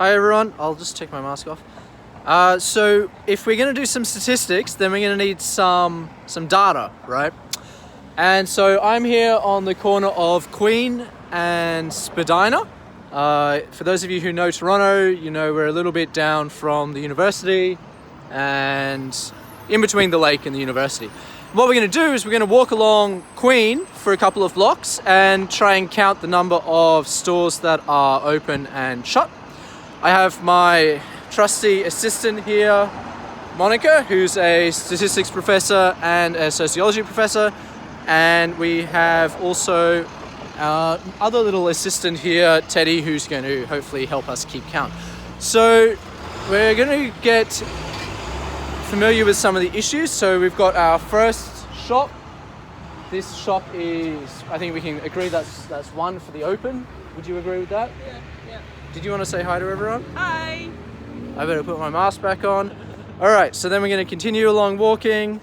Hi everyone, I'll just take my mask off. So if we're going to do some statistics, then we're going to need some data, right? And so I'm here on the corner of Queen and Spadina. For those of you who know Toronto, you know we're a little bit down from the university and in between the lake and the university. What we're going to do is we're going to walk along Queen for a couple of blocks and try and count the number of stores that are open and shut. I have my trusty assistant here, Monica, who's a statistics professor and a sociology professor. And we have also our other little assistant here, Teddy, who's going to hopefully help us keep count. So we're going to get familiar with some of the issues. So we've got our first shop. This shop is, I think we can agree that's one for the open. Would you agree with that? Yeah. Did you want to say hi to everyone? Hi. I better put my mask back on. All right, so then we're going to continue along walking.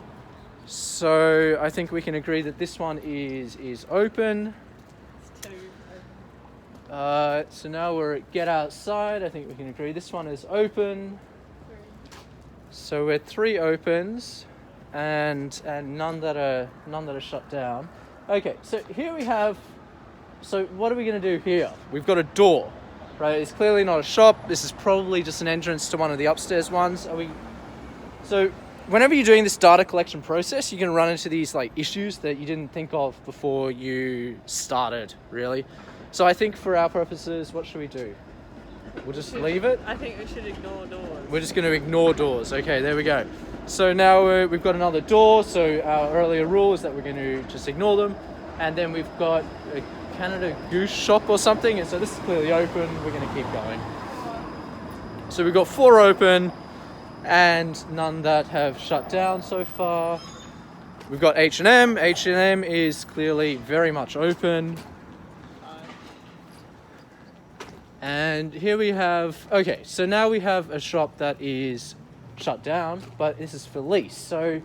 So I think we can agree that this one is open. It's two. So now we're at get outside. I think we can agree this one is open. So we're 3 opens and none that are shut down. Okay, so here we have. So what are we going to do here? We've got a door, right? It's clearly not a shop. This is probably just an entrance to one of the upstairs ones. So whenever you're doing this data collection process, you're going to run into these like issues that you didn't think of before you started, really. So I think for our purposes, what should we do? We'll just leave it? I think we should ignore doors. We're just going to ignore doors. Okay, there we go. So now we've got another door. So our earlier rule is that we're going to just ignore them. And then we've got a Canada Goose shop or something. And so this is clearly open. We're going to keep going. So we've got 4 open and none that have shut down so far. We've got H&M. H&M is clearly very much open. And here we have, okay, so now we have a shop that is shut down, but this is for lease. So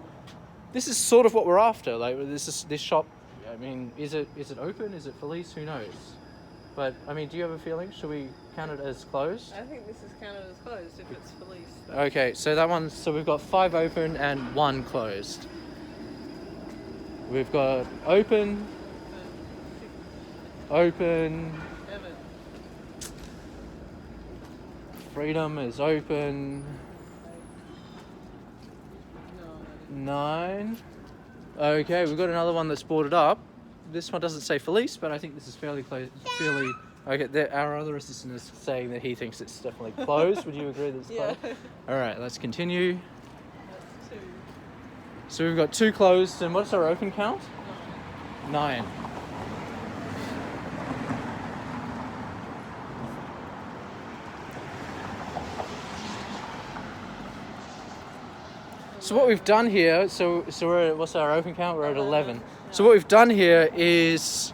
this is sort of what we're after. Like this shop, I mean, is it open? Is it for lease? Who knows? But I mean, do you have a feeling? Should we count it as closed? I think this is counted as closed if it's for lease. Okay, so that one, so we've got 5 open and 1 closed. We've got open, 7. Freedom is open, 9. Okay, we've got another one that's boarded up. This one doesn't say for lease, but I think this is fairly close. Okay, our other assistant is saying that he thinks it's definitely closed. Would you agree that it's closed? Yeah. All right, let's continue. That's 2. So we've got 2 closed, and what's our open count? 9. So what we've done here, so we're at, what's our open count? We're at 11. So what we've done here is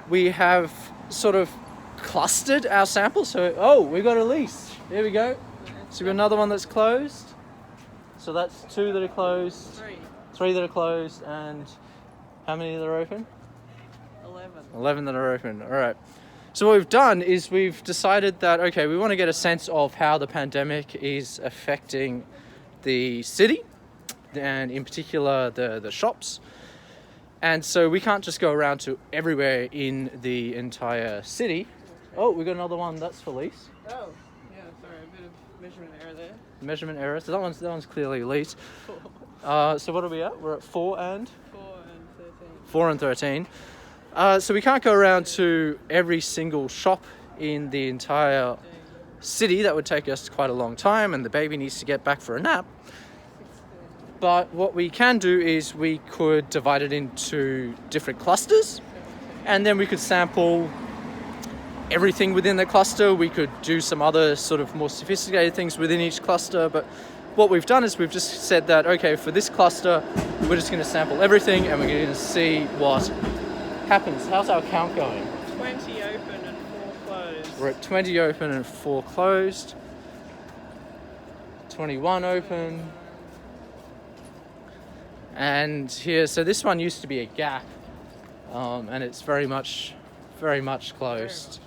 we have sort of clustered our samples. So, we've got a lease. There we go. So we've got another one that's closed. So that's 2 that are closed. 3 that are closed, and how many that are open? 11. 11 that are open. All right. So what we've done is we've decided that, okay, we want to get a sense of how the pandemic is affecting the city, and in particular the shops. And so we can't just go around to everywhere in the entire city. Oh, we've got another one that's for lease. Oh, yeah, sorry, a bit of measurement error there. Measurement error. So that one's clearly lease. 4. So what are we at? We're at 4 and 13. 4 and 13. So we can't go around to every single shop in the entire city. That would take us quite a long time, and the baby needs to get back for a nap. But what we can do is we could divide it into different clusters, and then we could sample everything within the cluster. We could do some other sort of more sophisticated things within each cluster, but what we've done is we've just said that, okay, for this cluster, we're just going to sample everything and we're going to see what happens. How's our count going? 20 open and 4 closed. We're at 20 open and 4 closed. 21 open. And here, so this one used to be a gap, and it's very much closed.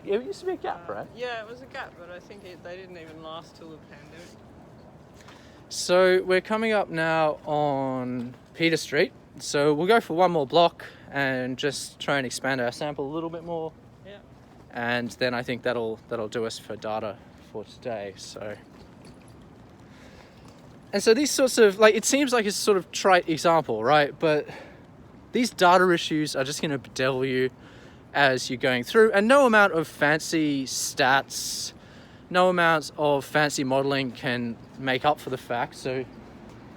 It used to be a gap, right? Yeah, it was a gap, but I think they didn't even last till the pandemic. So we're coming up now on Peter Street. So we'll go for one more block and just try and expand our sample a little bit more. Yeah. And then I think that'll do us for data for today. So these sorts of, like, it seems like a sort of trite example, right? But these data issues are just going to bedevil you as you're going through, and no amount of fancy stats, no amount of fancy modeling can make up for the fact. So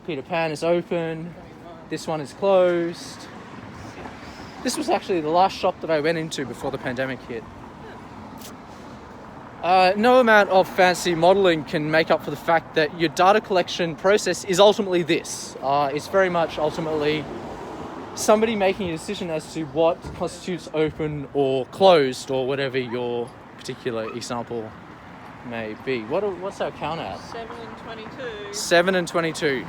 Peter Pan is open, this one is closed. This was actually the last shop that I went into before the pandemic hit. No amount of fancy modeling can make up for the fact that your data collection process is ultimately this. It's very much ultimately somebody making a decision as to what constitutes open or closed, or whatever your particular example may be. What's our count at? 7 and 22. 7 and 22.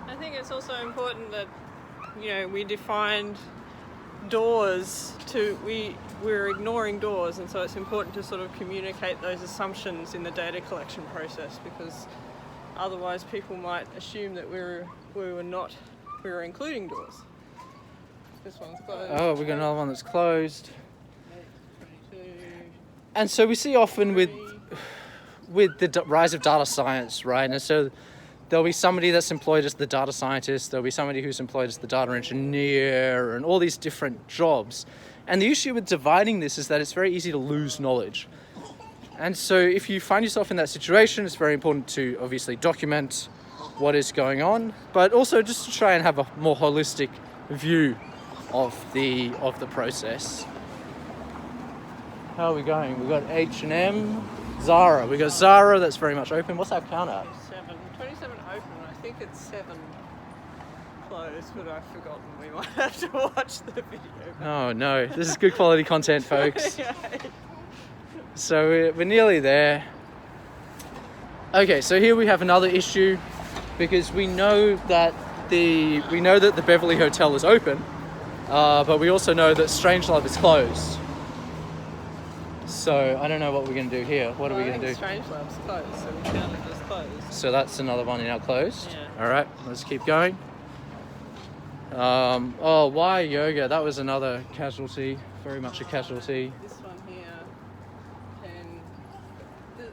I think it's also important that, we defined doors we're ignoring doors, and so it's important to sort of communicate those assumptions in the data collection process, because otherwise people might assume that we were including doors. This one's closed. Oh, we got another one that's closed. 22. And so we see often with the rise of data science, right? And so there'll be somebody that's employed as the data scientist, there'll be somebody who's employed as the data engineer, and all these different jobs. And the issue with dividing this is that it's very easy to lose knowledge. And so if you find yourself in that situation, it's very important to obviously document what is going on, but also just to try and have a more holistic view of the process. How are we going? We've got H&M, Zara. We've got Zara that's very much open. What's our count at? 27 open. I think it's 7 closed, but I've forgotten. We might have to watch the video. Oh no, this is good quality content, folks. Yeah. So we're nearly there. Okay, so here we have another issue, because we know that the Beverly Hotel is open, but we also know that Strangelove is closed. So I don't know what we're going to do here. What are we going to do? Strangelove's closed, so we count it as closed. So that's another one in our closed. Yeah. All right, let's keep going. Why yoga? That was another casualty. Very much a casualty. This one here, and this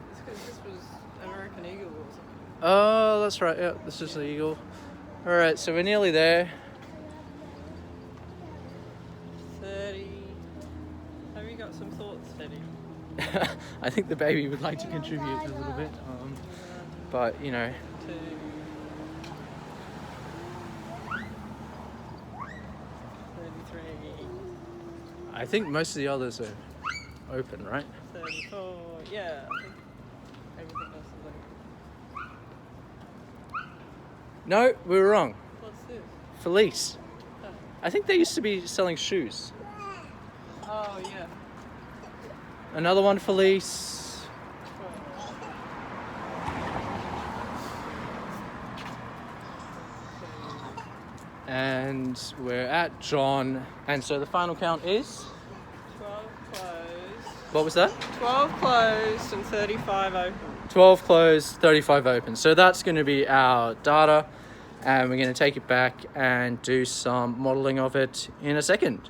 was American Eagle or something. Oh, that's right. Yeah, this is the Eagle. All right, so we're nearly there. 30. Have you got some thoughts, Teddy? I think the baby would like to contribute a little bit, but 2. 33. I think most of the others are open, right? 34. Yeah, I think everything else is open. No, we were wrong. What's this? Felice. Oh. I think they used to be selling shoes. Oh, yeah. Another one, Felice. And we're at John. And so the final count is? 12 closed. What was that? 12 closed and 35 open. 12 closed, 35 open. So that's going to be our data. And we're going to take it back and do some modeling of it in a second.